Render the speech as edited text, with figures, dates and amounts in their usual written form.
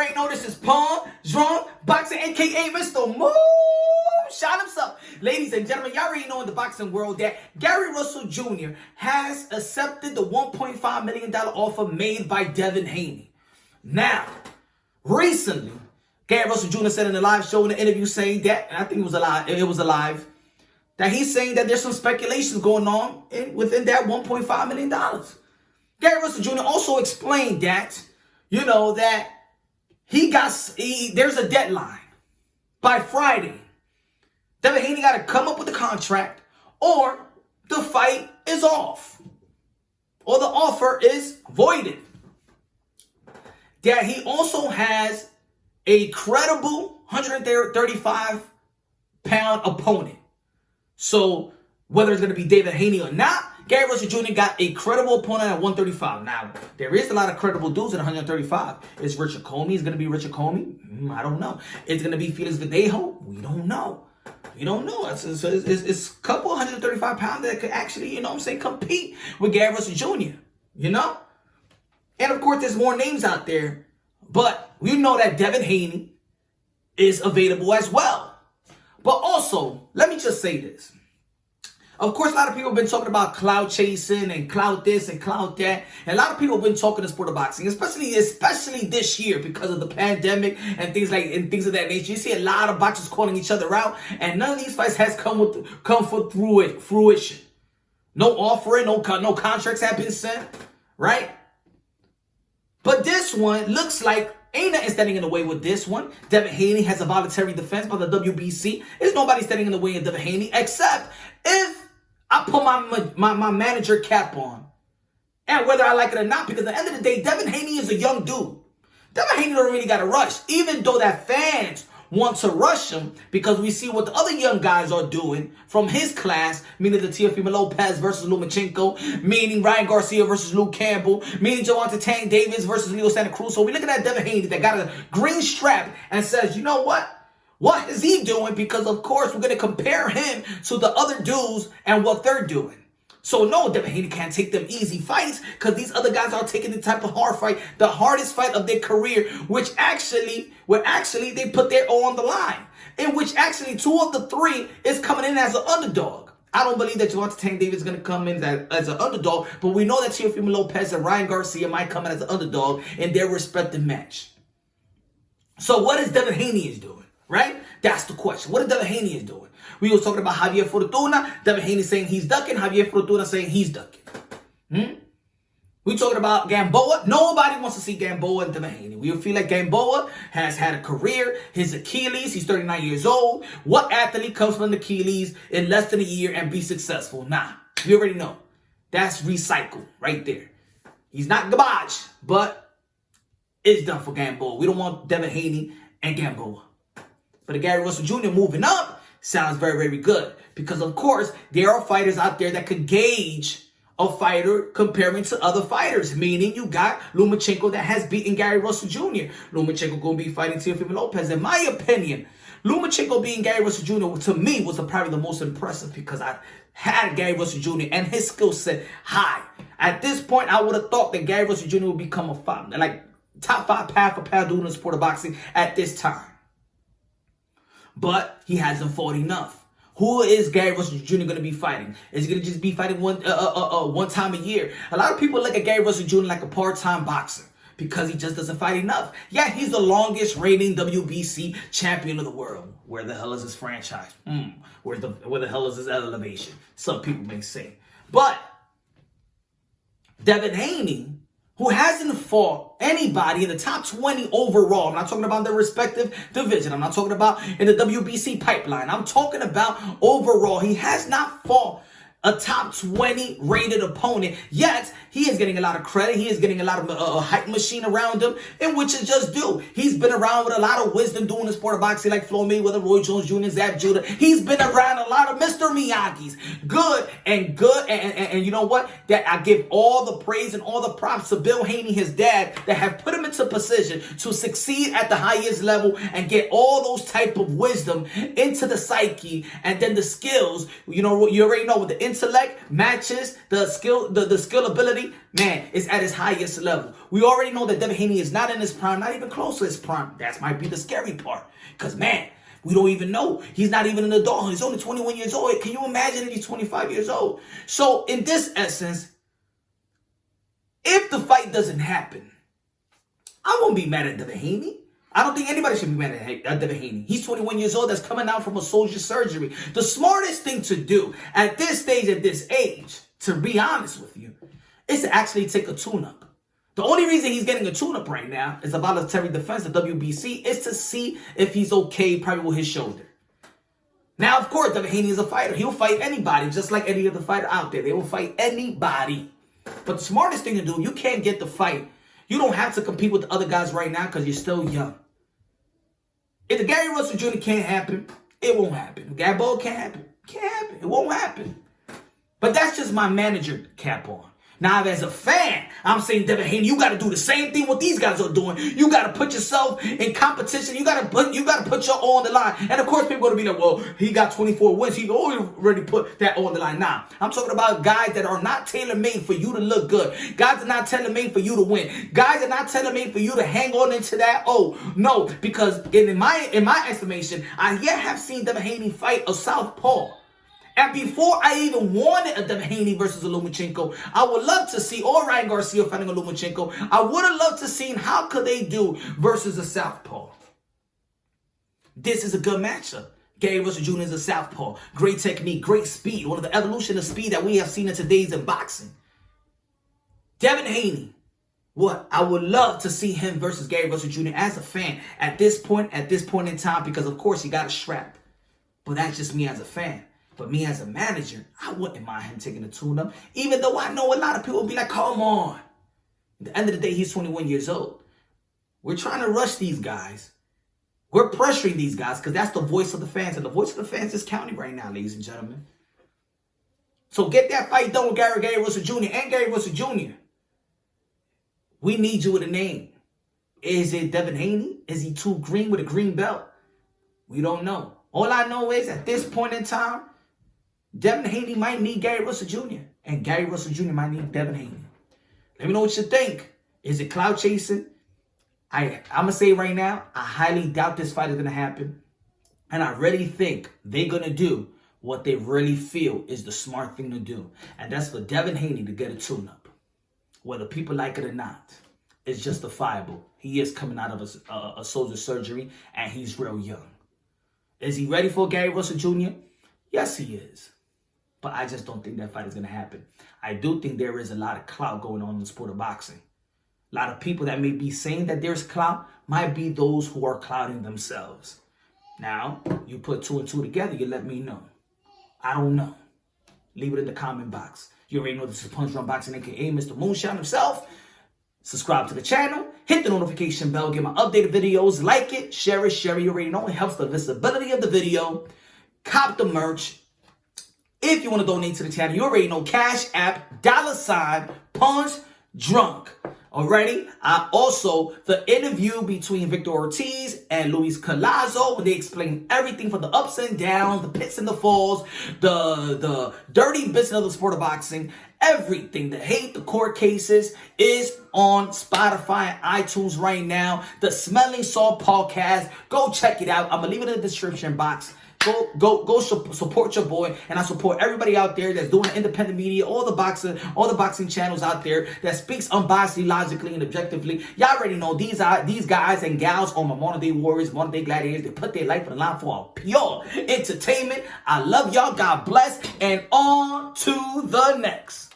already know this is Pawn Drunk Boxing, aka Mr. Moo. Shout himself. Ladies and gentlemen, y'all already know in the boxing world that Gary Russell Jr. has accepted the $1.5 million offer made by Devin Haney. Now, recently, Gary Russell Jr. said in a live show, in an interview, saying that, and I think it was alive, that he's saying that there's some speculations going on within that $1.5 million. Gary Russell Jr. also explained that, that there's a deadline. By Friday, Devin Haney got to come up with a contract, or the fight is off, or the offer is voided. That he also has a credible 135-pound opponent. So whether it's going to be Devin Haney or not, Gary Russell Jr. got a credible opponent at 135. Now, there is a lot of credible dudes at 135. Is Richard Comey? Is going to be Richard Comey? I don't know. It's going to be Felix Verdejo? We don't know. We don't know. It's a couple 135 pounds that could actually, compete with Gary Russell Jr., And, of course, there's more names out there. But we know that Devin Haney is available as well. But also, let me just say this. Of course, a lot of people have been talking about clout chasing and clout this and clout that. And a lot of people have been talking the sport of boxing, especially this year because of the pandemic and things of that nature. You see a lot of boxers calling each other out, and none of these fights has come for fruition. No offering, no contracts have been sent, right? But this one looks like ain't nothing standing in the way with this one. Devin Haney has a voluntary defense by the WBC. There's nobody standing in the way of Devin Haney, except if I put my manager cap on. And whether I like it or not, because at the end of the day, Devin Haney is a young dude. Devin Haney don't really got to rush, even though that fans want to rush him, because we see what the other young guys are doing from his class, meaning the Teofimo Lopez versus Lomachenko, meaning Ryan Garcia versus Luke Campbell, meaning Gervonta Tank Davis versus Leo Santa Cruz. So we're looking at Devin Haney that got a green strap and says, you know what? What is he doing? Because, of course, we're going to compare him to the other dudes and what they're doing. So, no, Devin Haney can't take them easy fights, because these other guys are taking the type of hard fight, the hardest fight of their career, which actually they put their all on the line, in which actually 2 of the 3 is coming in as an underdog. I don't believe that Gervonta Tank Davis is going to come in as an underdog, but we know that Teofimo Lopez and Ryan Garcia might come in as an underdog in their respective match. So what is Devin Haney is doing? Right? That's the question. What is Devin Haney is doing? We was talking about Javier Fortuna. Devin Haney saying he's ducking. Javier Fortuna saying he's ducking. We talking about Gamboa. Nobody wants to see Gamboa and Devin Haney. We feel like Gamboa has had a career. His Achilles, he's 39 years old. What athlete comes from the Achilles in less than a year and be successful? Nah. You already know. That's recycled right there. He's not garbage, but it's done for Gamboa. We don't want Devin Haney and Gamboa. But the Gary Russell Jr. moving up sounds very, very good. Because, of course, there are fighters out there that could gauge a fighter comparing to other fighters. Meaning you got Lomachenko that has beaten Gary Russell Jr. Lomachenko going to be fighting Teofimo Lopez. In my opinion, Lomachenko beating Gary Russell Jr. to me was probably the most impressive, because I had Gary Russell Jr. and his skill set high. At this point, I would have thought that Gary Russell Jr. would become top 5 pound for pound dude in the sport of boxing at this time. But he hasn't fought enough. Who is Gary Russell Jr. going to be fighting? Is he going to just be fighting one time a year? A lot of people look at Gary Russell Jr. like a part-time boxer because he just doesn't fight enough. Yeah, he's the longest reigning WBC champion of the world. Where the hell is his franchise? Where the hell is his elevation? Some people may say. But Devin Haney, who hasn't fought anybody in the top 20 overall. I'm not talking about their respective division. I'm not talking about in the WBC pipeline. I'm talking about overall. He has not fought a top 20 rated opponent, yet he is getting a lot of credit. He is getting a lot of hype machine around him, in which is just due. He's been around with a lot of wisdom doing the sport of boxing, like Floyd Mayweather, Roy Jones Jr., Zab Judah. He's been around a lot of Mr. Miyagi's. Good, and you know what? That I give all the praise and all the props to Bill Haney, his dad, that have put him into position to succeed at the highest level and get all those type of wisdom into the psyche, and then the skills. You already know with the intellect matches the skill ability surgery, man, is at its highest level. We already know that Devin Haney is not in his prime, not even close to his prime. That might be the scary part. Because, man, we don't even know. He's not even an adult. He's only 21 years old. Can you imagine that he's 25 years old? So, in this essence, if the fight doesn't happen, I won't be mad at Devin Haney. I don't think anybody should be mad at Devin Haney. He's 21 years old. That's coming out from a soldier surgery. The smartest thing to do at this stage, at this age, to be honest with you, is to actually take a tune-up. The only reason he's getting a tune-up right now is a voluntary defense, the WBC, is to see if he's okay, probably with his shoulder. Now, of course, Devin Haney is a fighter. He'll fight anybody, just like any other fighter out there. They will fight anybody. But the smartest thing to do, you can't get the fight. You don't have to compete with the other guys right now because you're still young. If the Gary Russell Jr. can't happen, it won't happen. If Gabbo can't happen, it won't happen. But that's just my manager cap on. Now, as a fan, I'm saying, Devin Haney, you got to do the same thing what these guys are doing. You got to put yourself in competition. You got to put your all on the line. And of course, people are going to be like, well, he got 24 wins. He already put that all on the line. Nah, I'm talking about guys that are not tailor-made for you to look good. Guys are not tailor-made for you to win. Guys are not tailor-made for you to hang on into that. Oh, no, because in my estimation, I yet have seen Devin Haney fight a southpaw. And before I even wanted a Devin Haney versus a Lomachenko, I would love to see, or Ryan Garcia fighting a Lomachenko, I would have loved to see how could they do versus a southpaw. This is a good matchup. Gary Russell Jr. is a southpaw. Great technique, great speed. One of the evolution of speed that we have seen in today's in boxing. Devin Haney. What? I would love to see him versus Gary Russell Jr. as a fan at this point in time, because of course he got a strap. But that's just me as a fan. But me as a manager, I wouldn't mind him taking a tune-up, even though I know a lot of people will be like, come on. At the end of the day, he's 21 years old. We're trying to rush these guys. We're pressuring these guys because that's the voice of the fans. And the voice of the fans is counting right now, ladies and gentlemen. So get that fight done with Gary Russell Jr. and Gary Russell Jr. We need you with a name. Is it Devin Haney? Is he too green with a green belt? We don't know. All I know is at this point in time, Devin Haney might need Gary Russell Jr. and Gary Russell Jr. might need Devin Haney. Let me know what you think. Is it clout chasing? I'm going to say right now, I highly doubt this fight is going to happen. And I really think they're going to do what they really feel is the smart thing to do. And that's for Devin Haney to get a tune-up. Whether people like it or not, it's justifiable. He is coming out of a soldier surgery and he's real young. Is he ready for Gary Russell Jr.? Yes, he is. But I just don't think that fight is going to happen. I do think there is a lot of clout going on in the sport of boxing. A lot of people that may be saying that there's clout might be those who are clouting themselves. Now, you put two and two together, you let me know. I don't know. Leave it in the comment box. You already know this is Punch Drunk Boxing, a.k.a. Mr. Moonshine himself. Subscribe to the channel. Hit the notification bell. Get my updated videos. Like it. Share it. You already know it helps the visibility of the video. Cop the merch. If you want to donate to the channel, you already know Cash App, $ Punch Drunk. Alrighty? Also, the interview between Victor Ortiz and Luis Collazo, when they explain everything from the ups and downs, the pits and the falls, the dirty business of the sport of boxing, everything, the hate, the court cases, is on Spotify and iTunes right now. The Smelling Salt Podcast. Go check it out. I'm going to leave it in the description box. Go support your boy, and I support everybody out there that's doing independent media, all the boxing channels out there that speaks unbiasedly, logically, and objectively. Y'all already know these guys and gals are my modern day warriors, modern day gladiators. They put their life on the line for a pure entertainment. I love y'all. God bless, and on to the next.